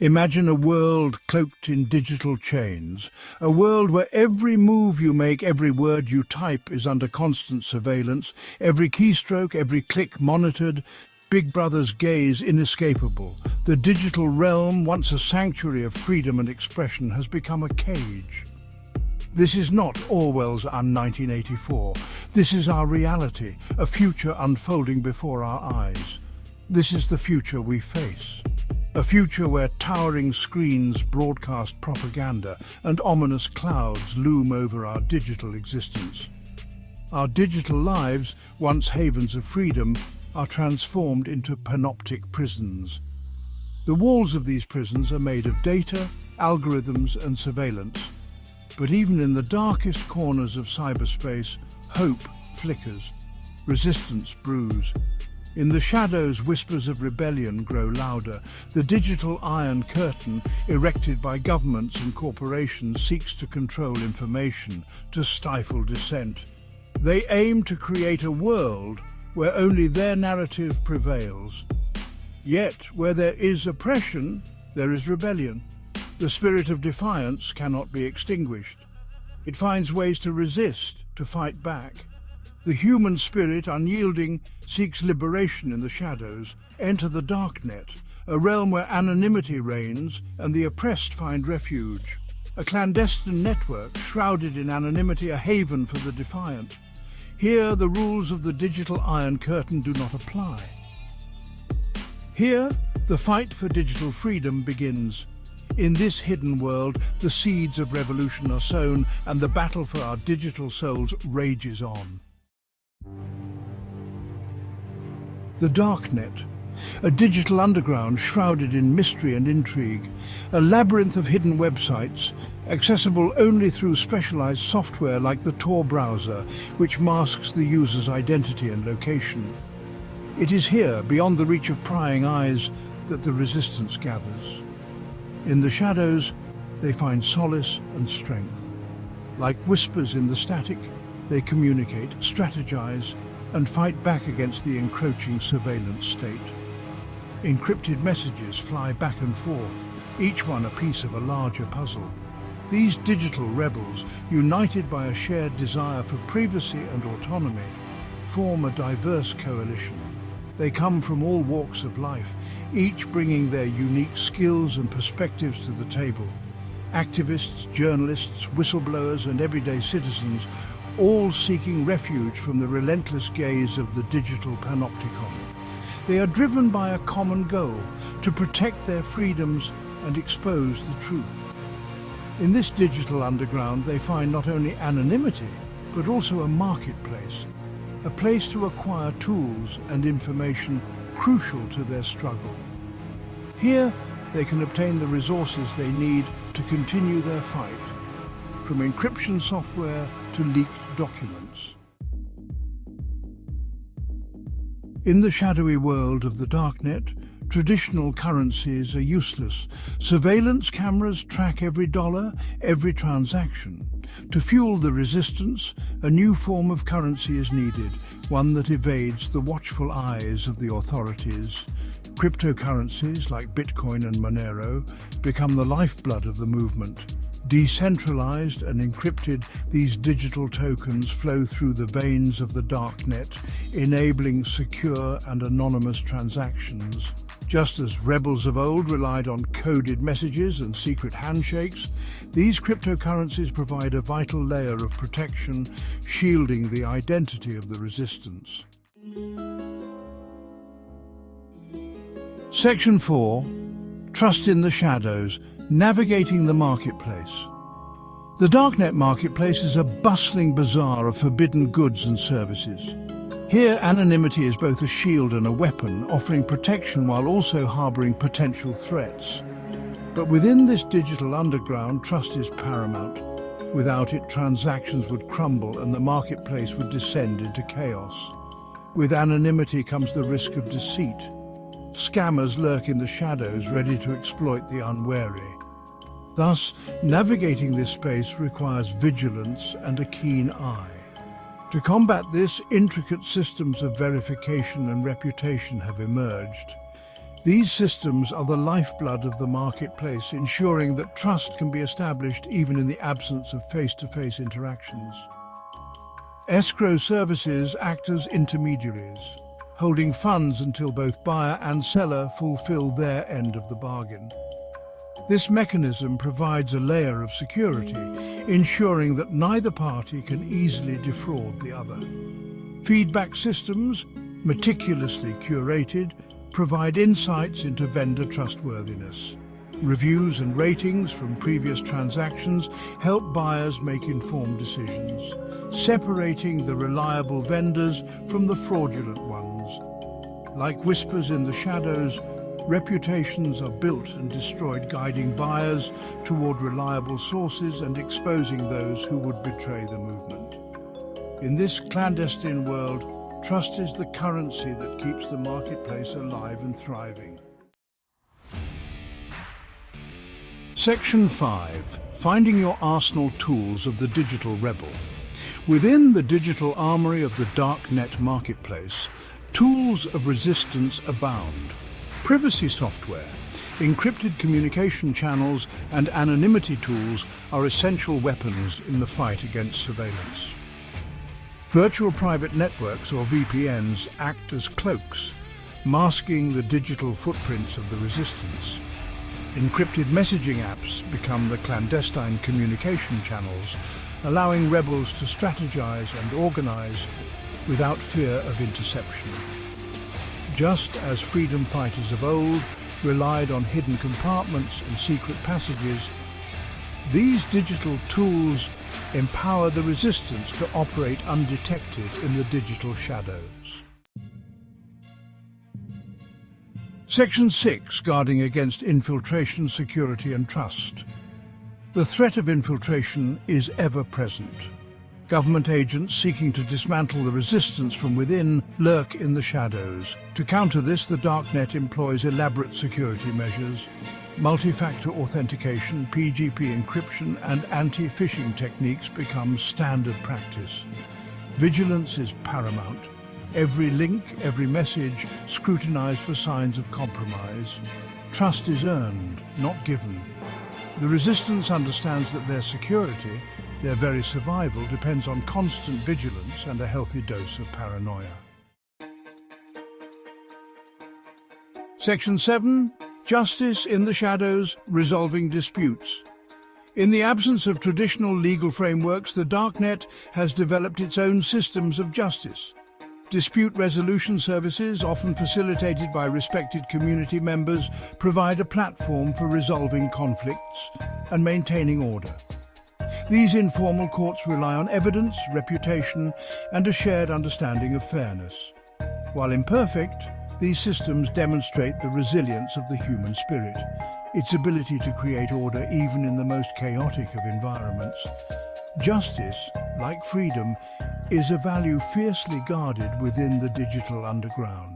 Imagine a world cloaked in digital chains, a world where every move you make, every word you type is under constant surveillance, every keystroke, every click monitored, Big Brother's gaze inescapable. The digital realm, once a sanctuary of freedom and expression, has become a cage. This is not Orwell's "1984. This is our reality, a future unfolding before our eyes. This is the future we face. A future where towering screens broadcast propaganda and ominous clouds loom over our digital existence. Our digital lives, once havens of freedom, are transformed into panoptic prisons. The walls of these prisons are made of data, algorithms and surveillance. But even in the darkest corners of cyberspace, hope flickers, resistance brews. In the shadows, whispers of rebellion grow louder. The digital iron curtain, erected by governments and corporations, seeks to control information, to stifle dissent. They aim to create a world where only their narrative prevails. Yet, where there is oppression, there is rebellion. The spirit of defiance cannot be extinguished. It finds ways to resist, to fight back. The human spirit, unyielding, seeks liberation in the shadows. Enter the Darknet, a realm where anonymity reigns and the oppressed find refuge. A clandestine network, shrouded in anonymity, a haven for the defiant. Here, the rules of the digital iron curtain do not apply. Here, the fight for digital freedom begins. In this hidden world, the seeds of revolution are sown and the battle for our digital souls rages on. The Darknet, a digital underground shrouded in mystery and intrigue, a labyrinth of hidden websites, accessible only through specialized software like the Tor browser, which masks the user's identity and location. It is here, beyond the reach of prying eyes, that the resistance gathers. In the shadows, they find solace and strength. Like whispers in the static, they communicate, strategize, and fight back against the encroaching surveillance state. Encrypted messages fly back and forth, each one a piece of a larger puzzle. These digital rebels, united by a shared desire for privacy and autonomy, form a diverse coalition. They come from all walks of life, each bringing their unique skills and perspectives to the table. Activists, journalists, whistleblowers, and everyday citizens, all seeking refuge from the relentless gaze of the digital panopticon. They are driven by a common goal, to protect their freedoms and expose the truth. In this digital underground, they find not only anonymity, but also a marketplace, a place to acquire tools and information crucial to their struggle. Here, they can obtain the resources they need to continue their fight, from encryption software to leaked documents. In the shadowy world of the Darknet, traditional currencies are useless. Surveillance cameras track every dollar, every transaction. To fuel the resistance, a new form of currency is needed, one that evades the watchful eyes of the authorities. Cryptocurrencies like Bitcoin and Monero become the lifeblood of the movement. Decentralized and encrypted, these digital tokens flow through the veins of the Darknet, enabling secure and anonymous transactions. Just as rebels of old relied on coded messages and secret handshakes, these cryptocurrencies provide a vital layer of protection, shielding the identity of the resistance. Section 4. Trust in the Shadows. Navigating the marketplace. The Darknet marketplace is a bustling bazaar of forbidden goods and services. Here, anonymity is both a shield and a weapon, offering protection while also harboring potential threats. But within this digital underground, trust is paramount. Without it, transactions would crumble and the marketplace would descend into chaos. With anonymity comes the risk of deceit. Scammers lurk in the shadows, ready to exploit the unwary. Thus, navigating this space requires vigilance and a keen eye. To combat this, intricate systems of verification and reputation have emerged. These systems are the lifeblood of the marketplace, ensuring that trust can be established even in the absence of face-to-face interactions. Escrow services act as intermediaries, holding funds until both buyer and seller fulfill their end of the bargain. This mechanism provides a layer of security, ensuring that neither party can easily defraud the other. Feedback systems, meticulously curated, provide insights into vendor trustworthiness. Reviews and ratings from previous transactions help buyers make informed decisions, separating the reliable vendors from the fraudulent ones. Like whispers in the shadows, reputations are built and destroyed, guiding buyers toward reliable sources and exposing those who would betray the movement. In this clandestine world, trust is the currency that keeps the marketplace alive and thriving. Section 5. Finding your arsenal tools of the digital rebel. Within the digital armory of the Darknet marketplace, tools of resistance abound. Privacy software, encrypted communication channels, and anonymity tools are essential weapons in the fight against surveillance. Virtual private networks, or VPNs, act as cloaks, masking the digital footprints of the resistance. Encrypted messaging apps become the clandestine communication channels, allowing rebels to strategize and organize without fear of interception. Just as freedom fighters of old relied on hidden compartments and secret passages, these digital tools empower the resistance to operate undetected in the digital shadows. Section 6. Guarding against infiltration, security and trust. The threat of infiltration is ever present. Government agents seeking to dismantle the resistance from within lurk in the shadows. To counter this, the Darknet employs elaborate security measures. Multi-factor authentication, PGP encryption, and anti-phishing techniques become standard practice. Vigilance is paramount. Every link, every message scrutinized for signs of compromise. Trust is earned, not given. The resistance understands that their security, their very survival, depends on constant vigilance and a healthy dose of paranoia. Section 7. Justice in the shadows, resolving disputes. In the absence of traditional legal frameworks, the Darknet has developed its own systems of justice. Dispute resolution services, often facilitated by respected community members, provide a platform for resolving conflicts and maintaining order. These informal courts rely on evidence, reputation, and a shared understanding of fairness. While imperfect, these systems demonstrate the resilience of the human spirit, its ability to create order even in the most chaotic of environments. Justice, like freedom, is a value fiercely guarded within the digital underground.